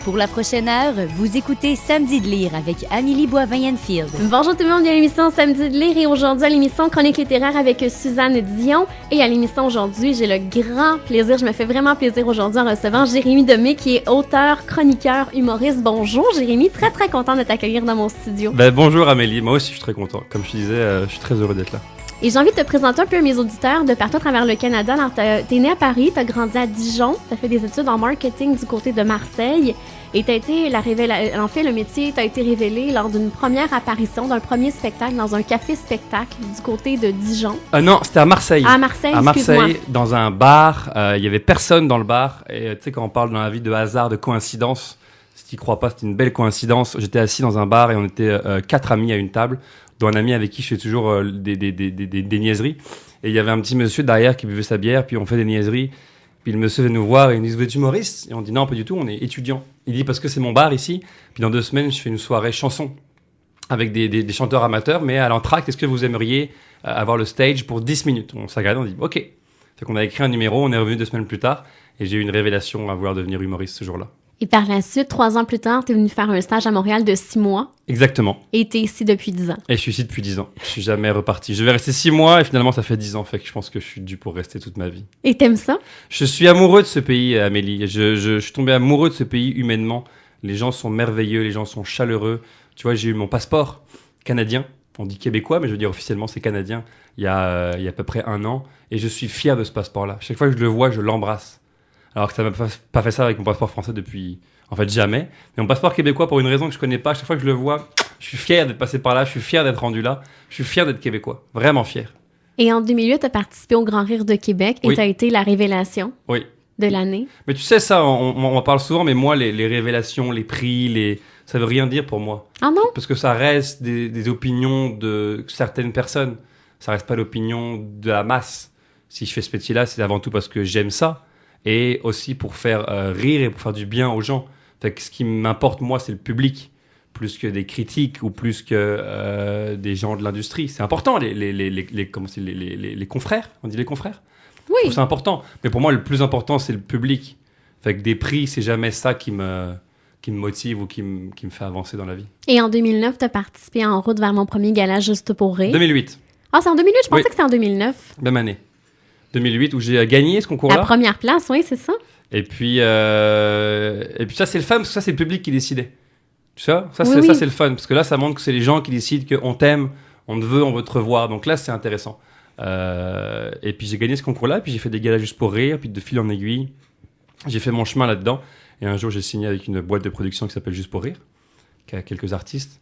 Pour la prochaine heure, vous écoutez Samedi de lire avec Amélie Boivin-Enfield. Bonjour tout le monde, bienvenue à l'émission Samedi de lire et aujourd'hui à l'émission Chronique littéraire avec Suzanne Dion. Et à l'émission aujourd'hui, j'ai le grand plaisir, je me fais vraiment plaisir aujourd'hui en recevant Jérémy Demé qui est auteur, chroniqueur, humoriste. Bonjour Jérémy, très très content de t'accueillir dans mon studio. Bonjour Amélie, moi aussi je suis très content. Comme je te disais, je suis très heureux d'être là. Et j'ai envie de te présenter un peu à mes auditeurs de partout à travers le Canada. Alors, t'es né à Paris, t'as grandi à Dijon, t'as fait des études en marketing du côté de Marseille et t'as été en fait, le métier t'a été révélé lors d'une première apparition d'un premier spectacle dans un café-spectacle du côté de Dijon. Non, c'était à Marseille. À Marseille, à excuse-moi. Marseille, dans un bar, il y avait personne dans le bar et tu sais quand on parle dans la vie de hasard, de coïncidence, si tu crois pas, c'était une belle coïncidence. J'étais assis dans un bar et on était 4 amis à une table, dont un ami avec qui je fais toujours des niaiseries. Et il y avait un petit monsieur derrière qui buvait sa bière, puis on fait des niaiseries. Puis le monsieur vient nous voir et il nous dit « Vous êtes humoriste ?» Et on dit « Non, pas du tout, on est étudiant. » Il dit « Parce que c'est mon bar ici. Puis dans 2 semaines, je fais une soirée chanson avec des chanteurs amateurs. Mais à l'entracte, est-ce que vous aimeriez avoir le stage pour 10 minutes ?» On s'est regardé, on dit « Ok. » Fait qu'on a écrit un numéro, on est revenu 2 semaines plus tard. Et j'ai eu une révélation à vouloir devenir humoriste ce jour-là. Et par la suite, 3 ans plus tard, t'es venu faire un stage à Montréal de 6 mois. Exactement. Et t'es ici depuis 10 ans. Et je suis ici depuis 10 ans. Je suis jamais reparti. Je vais rester 6 mois et finalement ça fait 10 ans. Fait que je pense que je suis dû pour rester toute ma vie. Et t'aimes ça? Je suis amoureux de ce pays, Amélie. Je suis tombé amoureux de ce pays humainement. Les gens sont merveilleux, les gens sont chaleureux. Tu vois, j'ai eu mon passeport canadien. On dit québécois, mais je veux dire officiellement c'est canadien. Il y a à peu près 1 an. Et je suis fier de ce passeport-là. Chaque fois que je le vois, je l'embrasse. Alors que ça m'a pas fait ça avec mon passeport français depuis... En fait, jamais. Mais mon passeport québécois, pour une raison que je connais pas, chaque fois que je le vois, je suis fier d'être passé par là, je suis fier d'être rendu là, je suis fier d'être québécois. Vraiment fier. Et en 2008, t'as participé au Grand Rire de Québec et Oui. t'as été la révélation Oui. de l'année. Mais tu sais, ça, on en parle souvent, mais moi, les révélations, les prix, ça veut rien dire pour moi. Ah non? Parce que ça reste des opinions de certaines personnes. Ça reste pas l'opinion de la masse. Si je fais ce métier-là, c'est avant tout parce que j'aime ça. Et aussi pour faire rire et pour faire du bien aux gens. Fait que ce qui m'importe, moi, c'est le public, plus que des critiques ou plus que des gens de l'industrie. C'est important, les confrères. On dit les confrères? Oui. C'est important. Mais pour moi, le plus important, c'est le public. Fait que des prix, c'est jamais ça qui me motive ou qui me fait avancer dans la vie. Et en 2009, t'as participé En route vers mon premier gala Juste pour rire. 2008, Ah, c'est en 2008? Je pensais Oui. que c'était en 2009. même année. 2008, où j'ai gagné ce concours-là. La première place, oui, c'est ça. Et puis ça, c'est le fun, parce que ça, c'est le public qui décidait. Tu sais, ça, Oui, c'est, oui. ça, c'est le fun, parce que là, ça montre que c'est les gens qui décident qu'on t'aime, on veut te revoir. Donc là, c'est intéressant. Et puis, j'ai gagné ce concours-là, puis j'ai fait des galas Juste pour rire, puis de fil en aiguille, j'ai fait mon chemin là-dedans. Et un jour, j'ai signé avec une boîte de production qui s'appelle Juste pour rire, qui a quelques artistes,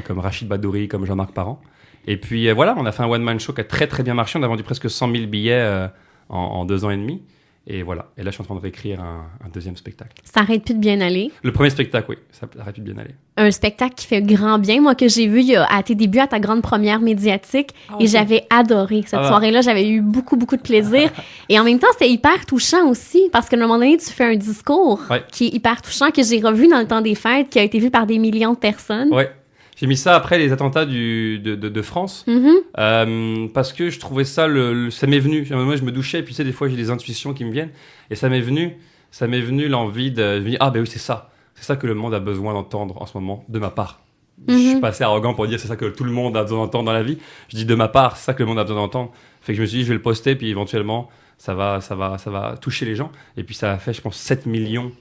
comme Rachid Badouri, comme Jean-Marc Parent. Et puis voilà, on a fait un one-man show qui a très très bien marché. On a vendu presque 100 000 billets en 2 ans et demi. Et voilà. Et là, je suis en train de réécrire un deuxième spectacle. Ça arrête plus de bien aller. Le premier spectacle, oui, ça aurait pu bien aller. Un spectacle qui fait grand bien, moi, que j'ai vu à tes débuts, à ta grande première médiatique. Et j'avais adoré cette soirée-là. J'avais eu beaucoup, beaucoup de plaisir. Et en même temps, c'était hyper touchant aussi, parce qu'à un moment donné, tu fais un discours qui est hyper touchant, que j'ai revu dans le temps des fêtes, qui a été vu par des millions de personnes. Ouais. J'ai mis ça après les attentats de France, parce que je trouvais ça, ça m'est venu. À un moment, je me douchais, et puis tu sais, des fois, j'ai des intuitions qui me viennent, et ça m'est venu l'envie de me dire, ah ben oui, c'est ça que le monde a besoin d'entendre en ce moment, de ma part. Je suis pas assez arrogant pour dire c'est ça que tout le monde a besoin d'entendre dans la vie. Je dis de ma part, c'est ça que le monde a besoin d'entendre. Fait que je me suis dit, je vais le poster, puis éventuellement, ça va toucher les gens. Et puis ça a fait, je pense, 7 millions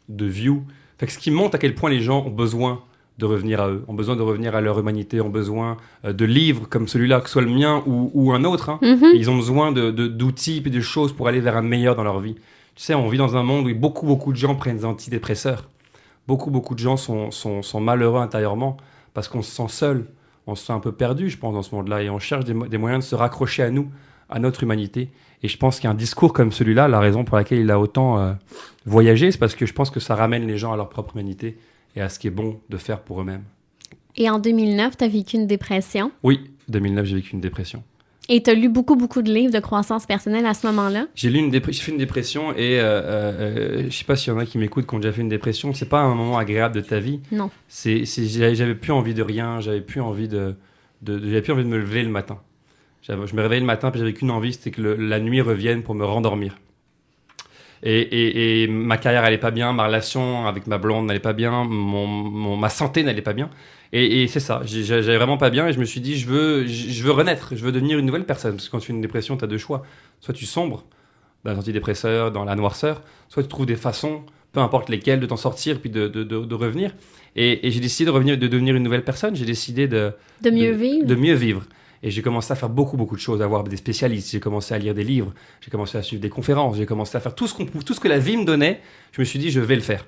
de views. Fait que ce qui montre à quel point les gens ont besoin de revenir à eux, ont besoin de revenir à leur humanité, ont besoin de livres comme celui-là, que ce soit le mien ou un autre. Hein. Et ils ont besoin d'outils et de choses pour aller vers un meilleur dans leur vie. Tu sais, on vit dans un monde où beaucoup de gens prennent des antidépresseurs. Beaucoup de gens sont malheureux intérieurement parce qu'on se sent seul, on se sent un peu perdu, je pense, dans ce monde-là. Et on cherche des moyens de se raccrocher à nous, à notre humanité. Et je pense qu'un discours comme celui-là, la raison pour laquelle il a autant voyagé, c'est parce que je pense que ça ramène les gens à leur propre humanité et à ce qui est bon de faire pour eux-mêmes. Et en 2009, tu as vécu une dépression. Oui, 2009, j'ai vécu une dépression. Et tu as lu beaucoup de livres de croissance personnelle à ce moment-là. J'ai fait une dépression et je sais pas s'il y en a qui m'écoutent qui ont déjà fait une dépression. C'est pas un moment agréable de ta vie. Non. J'avais plus envie de rien. J'avais plus envie de me lever le matin. Je me réveillais le matin puis j'avais qu'une envie, c'était que la nuit revienne pour me rendormir. Et ma carrière allait pas bien, ma relation avec ma blonde n'allait pas bien, ma santé n'allait pas bien. Et c'est ça, j'allais vraiment pas bien et je me suis dit, je veux renaître, je veux devenir une nouvelle personne. Parce que quand tu fais une dépression, tu as deux choix. Soit tu sombres dans l'antidépresseur, dans la noirceur, soit tu trouves des façons, peu importe lesquelles, de t'en sortir puis de revenir. Et j'ai décidé de devenir une nouvelle personne. J'ai décidé de mieux vivre. Et j'ai commencé à faire beaucoup de choses, à voir des spécialistes. J'ai commencé à lire des livres. J'ai commencé à suivre des conférences. J'ai commencé à faire tout ce que la vie me donnait. Je me suis dit, je vais le faire.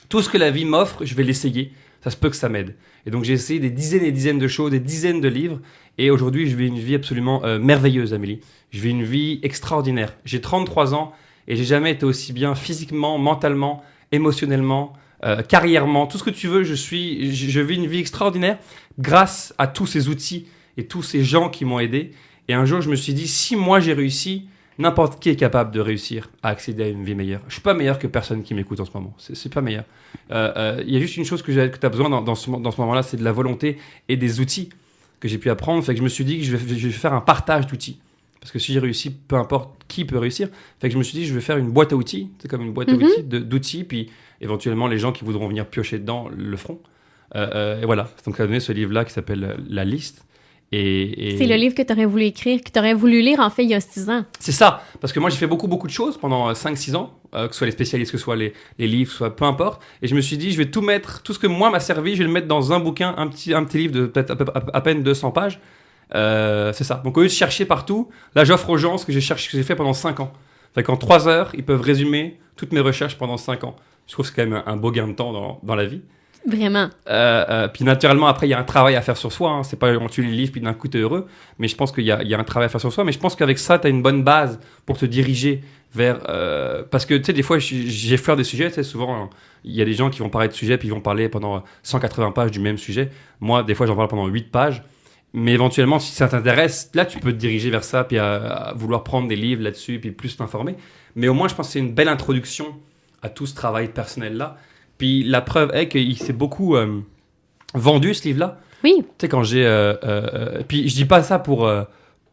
Tout ce que la vie m'offre, je vais l'essayer. Ça se peut que ça m'aide. Et donc, j'ai essayé des dizaines et dizaines de choses, des dizaines de livres. Et aujourd'hui, je vis une vie absolument merveilleuse, Amélie. Je vis une vie extraordinaire. J'ai 33 ans et j'ai jamais été aussi bien physiquement, mentalement, émotionnellement, carrièrement. Tout ce que tu veux, je vis une vie extraordinaire grâce à tous ces outils et tous ces gens qui m'ont aidé. Et un jour, je me suis dit, si moi j'ai réussi, n'importe qui est capable de réussir à accéder à une vie meilleure. Je suis pas meilleur que personne qui m'écoute en ce moment. C'est pas meilleur. Il y a juste une chose que tu as besoin dans ce moment-là, c'est de la volonté et des outils que j'ai pu apprendre. Fait que je me suis dit que je vais faire un partage d'outils. Parce que si j'ai réussi, peu importe qui peut réussir. Fait que je me suis dit, je vais faire une boîte à outils. C'est comme une boîte à outils d'outils. Puis éventuellement, les gens qui voudront venir piocher dedans le feront. Et voilà. Donc, ça a donné ce livre-là qui s'appelle La Liste. Et c'est le livre que tu aurais voulu écrire, que tu aurais voulu lire en fait il y a 6 ans. C'est ça, parce que moi j'ai fait beaucoup de choses pendant 5-6 ans, que ce soit les spécialistes, que ce soit les livres, soit peu importe. Et je me suis dit, je vais tout mettre, tout ce que moi m'a servi, je vais le mettre dans un bouquin, un petit livre de peut-être à peine 200 pages. C'est ça. Donc au lieu de chercher partout, là j'offre aux gens ce que j'ai fait pendant 5 ans. Fait qu'en 3 heures, ils peuvent résumer toutes mes recherches pendant 5 ans. Je trouve que c'est quand même un beau gain de temps dans la vie. Vraiment. Puis naturellement, après, il y a un travail à faire sur soi. Hein. C'est pas on tue les livres puis d'un coup t'es heureux. Mais je pense qu'il y a un travail à faire sur soi. Mais je pense qu'avec ça, t'as une bonne base pour te diriger vers. Parce que tu sais, des fois, j'effleure des sujets. Tu sais, souvent, il y a des gens qui vont parler de sujets puis ils vont parler pendant 180 pages du même sujet. Moi, des fois, j'en parle pendant 8 pages. Mais éventuellement, si ça t'intéresse, là, tu peux te diriger vers ça puis à vouloir prendre des livres là-dessus puis plus t'informer. Mais au moins, je pense que c'est une belle introduction à tout ce travail personnel-là. Puis la preuve est qu'il s'est beaucoup vendu, ce livre-là. Oui. Tu sais, quand j'ai... puis je dis pas ça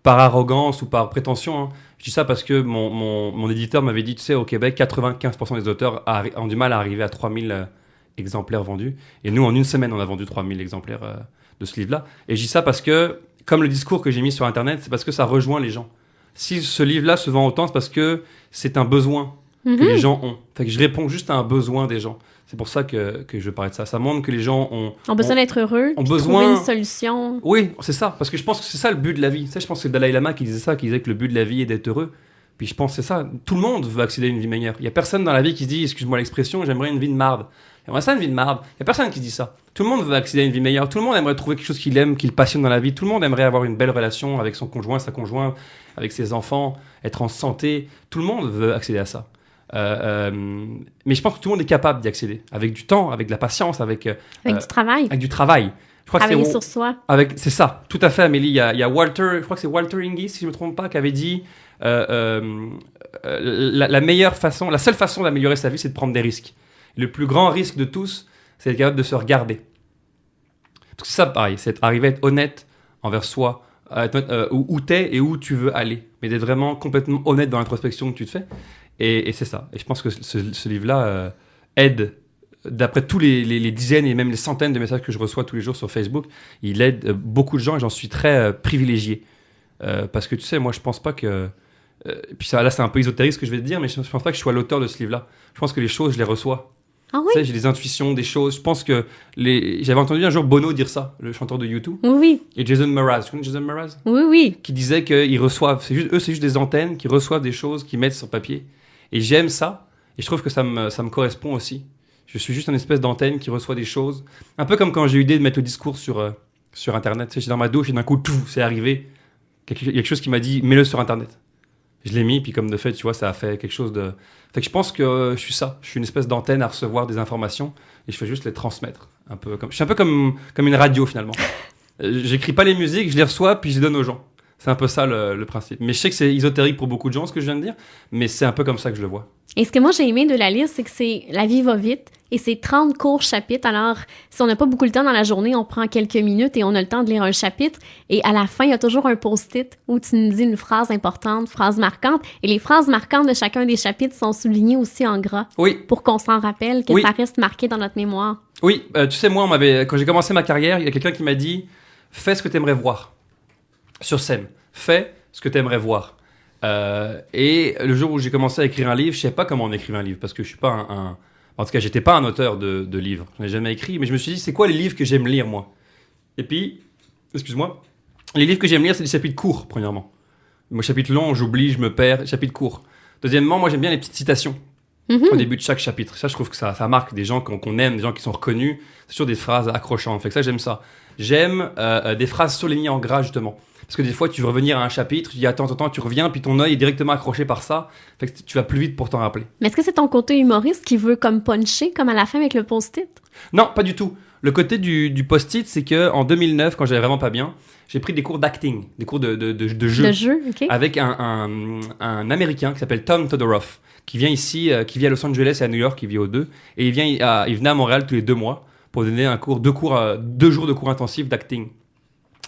par arrogance ou par prétention. Hein. Je dis ça parce que mon éditeur m'avait dit, tu sais, au Québec, 95% des auteurs ont du mal à arriver à 3000 exemplaires vendus. Et nous, en une semaine, on a vendu 3000 exemplaires de ce livre-là. Et je dis ça parce que, comme le discours que j'ai mis sur Internet, c'est parce que ça rejoint les gens. Si ce livre-là se vend autant, c'est parce que c'est un besoin que les gens ont. Fait que je réponds juste à un besoin des gens. C'est pour ça que je parlais de ça. Ça montre que les gens ont besoin d'être heureux, ont besoin de trouver une solution. Oui, c'est ça. Parce que je pense que c'est ça le but de la vie. Tu sais, je pense que c'est Dalai Lama qui disait ça, qui disait que le but de la vie est d'être heureux. Puis je pense que c'est ça. Tout le monde veut accéder à une vie meilleure. Il y a personne dans la vie qui se dit, excuse-moi l'expression, j'aimerais une vie de marde. J'aimerais ça, une vie de marde. Il y a personne qui se dit ça. Tout le monde veut accéder à une vie meilleure. Tout le monde aimerait trouver quelque chose qu'il aime, qu'il passionne dans la vie. Tout le monde aimerait avoir une belle relation avec son conjoint, sa conjointe, avec ses enfants, être en santé. Tout le monde veut accéder à ça. Mais je pense que tout le monde est capable d'y accéder avec du temps, avec de la patience, avec du travail. Avec du travail. Je crois travailler sur soi. C'est ça, tout à fait, Amélie. Il y a Walter, je crois que c'est Walter Hingis, si je me trompe pas, qui avait dit la seule façon d'améliorer sa vie, c'est de prendre des risques. Le plus grand risque de tous, c'est d'être capable de se regarder. Parce que ça, pareil, c'est arriver à être honnête envers soi, où t'es et où tu veux aller, mais d'être vraiment complètement honnête dans l'introspection que tu te fais. Et c'est ça. Et je pense que ce livre-là aide, d'après tous les dizaines et même les centaines de messages que je reçois tous les jours sur Facebook, il aide beaucoup de gens et j'en suis très privilégié. Parce que tu sais, moi, je pense pas que... puis ça, là, c'est un peu ésotérique ce que je vais te dire, mais je pense pas que je sois l'auteur de ce livre-là. Je pense que les choses, je les reçois. Ah oui? Tu sais, j'ai des intuitions, des choses. Je pense que j'avais entendu un jour Bono dire ça, le chanteur de U2. Oui. Et Jason Mraz. Tu connais Jason Mraz? Oui, oui. Qui disait qu'ils reçoivent, c'est juste des antennes qui reçoivent des choses, qui mettent sur papier. Et j'aime ça. Et je trouve que ça me correspond aussi. Je suis juste une espèce d'antenne qui reçoit des choses. Un peu comme quand j'ai eu l'idée de mettre le discours sur Internet. Tu sais, j'étais dans ma douche et d'un coup, tout, c'est arrivé. Il y a quelque chose qui m'a dit, mets-le sur Internet. Je l'ai mis, puis comme de fait, tu vois, ça a fait quelque chose de... Fait que je pense que je suis ça. Je suis une espèce d'antenne à recevoir des informations et je fais juste les transmettre. Je suis un peu comme une radio, finalement. J'écris pas les musiques, je les reçois, puis je les donne aux gens. C'est un peu ça le principe. Mais je sais que c'est ésotérique pour beaucoup de gens, ce que je viens de dire, mais c'est un peu comme ça que je le vois. Et ce que moi j'ai aimé de la liste, c'est que la vie va vite et c'est 30 courts chapitres. Alors, si on n'a pas beaucoup de temps dans la journée, on prend quelques minutes et on a le temps de lire un chapitre. Et à la fin, il y a toujours un post-it où tu nous dis une phrase importante, phrase marquante. Et les phrases marquantes de chacun des chapitres sont soulignées aussi en gras. Oui. Pour qu'on s'en rappelle, que ça reste marqué dans notre mémoire. Oui, tu sais, moi, quand j'ai commencé ma carrière, il y a quelqu'un qui m'a dit « Fais ce que tu aimerais voir sur scène. Fais ce que tu aimerais voir. » Et le jour où j'ai commencé à écrire un livre, je ne savais pas comment on écrivait un livre, parce que je suis pas en tout cas, j'étais pas un auteur de livres. Je n'ai jamais écrit, mais je me suis dit, c'est quoi les livres que j'aime lire, moi? Et puis, excuse-moi, les livres que j'aime lire, c'est des chapitres courts, premièrement. Moi, chapitre long, j'oublie, je me perds. Chapitre court. Deuxièmement, moi, j'aime bien les petites citations au début de chaque chapitre. Ça, je trouve que ça marque des gens qu'on aime, des gens qui sont reconnus. C'est toujours des phrases accrochantes. Fait que ça, j'aime ça. J'aime des phrases soulignées en gras, justement. Parce que des fois, tu veux revenir à un chapitre, tu dis attends, tu reviens, puis ton œil est directement accroché par ça. Fait que tu vas plus vite pour t'en rappeler. Mais est-ce que c'est ton côté humoriste qui veut comme puncher, comme à la fin avec le post-it? Non, pas du tout. Le côté du post-it, c'est que en 2009, quand j'allais vraiment pas bien, j'ai pris des cours d'acting, des cours de jeu. De jeu, ok. Avec un Américain qui s'appelle Tom Todoroff, qui vient ici, qui vit à Los Angeles et à New York, qui vit aux deux. Et il venait à Montréal tous les 2 mois pour donner deux jours de cours intensifs d'acting.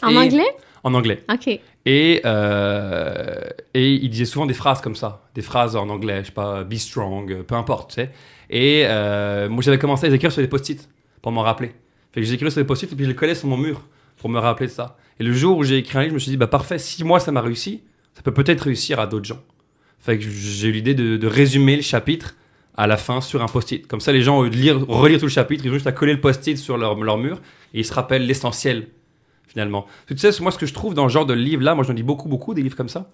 En anglais? En anglais. OK. Et il disait souvent des phrases comme ça, des phrases en anglais, je sais pas, be strong, peu importe, tu sais. Et moi, j'avais commencé à les écrire sur des post-it pour m'en rappeler. Fait que j'ai écrit sur des post-it et puis je les collais sur mon mur pour me rappeler de ça. Et le jour où j'ai écrit un livre, je me suis dit, bah parfait, si moi ça m'a réussi, ça peut peut-être réussir à d'autres gens. Fait que j'ai eu l'idée de résumer le chapitre à la fin sur un post-it. Comme ça, les gens, au lieu de relire tout le chapitre, ils ont juste à coller le post-it sur leur mur et ils se rappellent l'essentiel. Finalement. Tu sais, moi, ce que je trouve dans ce genre de livre-là, moi, j'en lis beaucoup, des livres comme ça.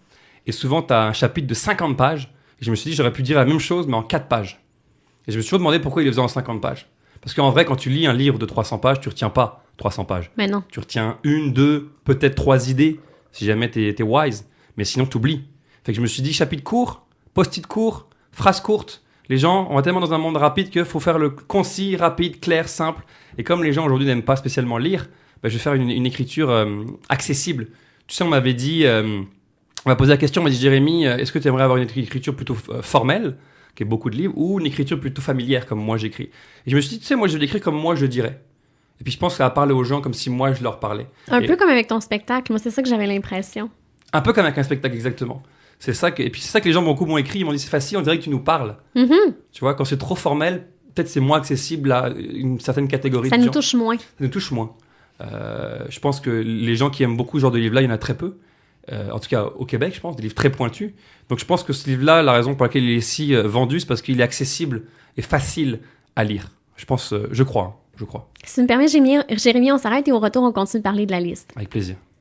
Et souvent, tu as un chapitre de 50 pages. Et je me suis dit, j'aurais pu dire la même chose, mais en 4 pages. Et je me suis toujours demandé pourquoi il les faisait en 50 pages. Parce qu'en vrai, quand tu lis un livre de 300 pages, tu retiens pas 300 pages. Mais non. Tu retiens 1, 2, peut-être 3 idées, si jamais t'es wise. Mais sinon, t'oublies. Fait que je me suis dit, chapitre court, post-it court, phrase courte. Les gens, on va tellement dans un monde rapide qu'il faut faire le concis, rapide, clair, simple. Et comme les gens aujourd'hui n'aiment pas spécialement lire, je vais faire une écriture accessible. Tu sais, on m'avait dit, on m'a posé la question, on m'a dit, Jérémy, est-ce que tu aimerais avoir une écriture plutôt formelle, qui est beaucoup de livres, ou une écriture plutôt familière, comme moi j'écris? Et je me suis dit, tu sais, moi je vais l'écrire comme moi je le dirais. Et puis je pense que ça va parler aux gens comme si moi je leur parlais. Un peu comme avec ton spectacle, moi c'est ça que j'avais l'impression. Un peu comme avec un spectacle, exactement. Et puis c'est ça que les gens beaucoup m'ont écrit, ils m'ont dit, c'est facile, on dirait que tu nous parles. Mm-hmm. Tu vois, quand c'est trop formel, peut-être c'est moins accessible à une certaine catégorie de gens. Ça nous touche moins. Ça nous touche moins. Je pense que les gens qui aiment beaucoup ce genre de livre-là, il y en a très peu. En tout cas, au Québec, je pense, des livres très pointus. Donc, je pense que ce livre-là, la raison pour laquelle il est si vendu, c'est parce qu'il est accessible et facile à lire. Je crois. Si tu me permets, Jérémy, on s'arrête et au retour, on continue de parler de la liste. Avec plaisir.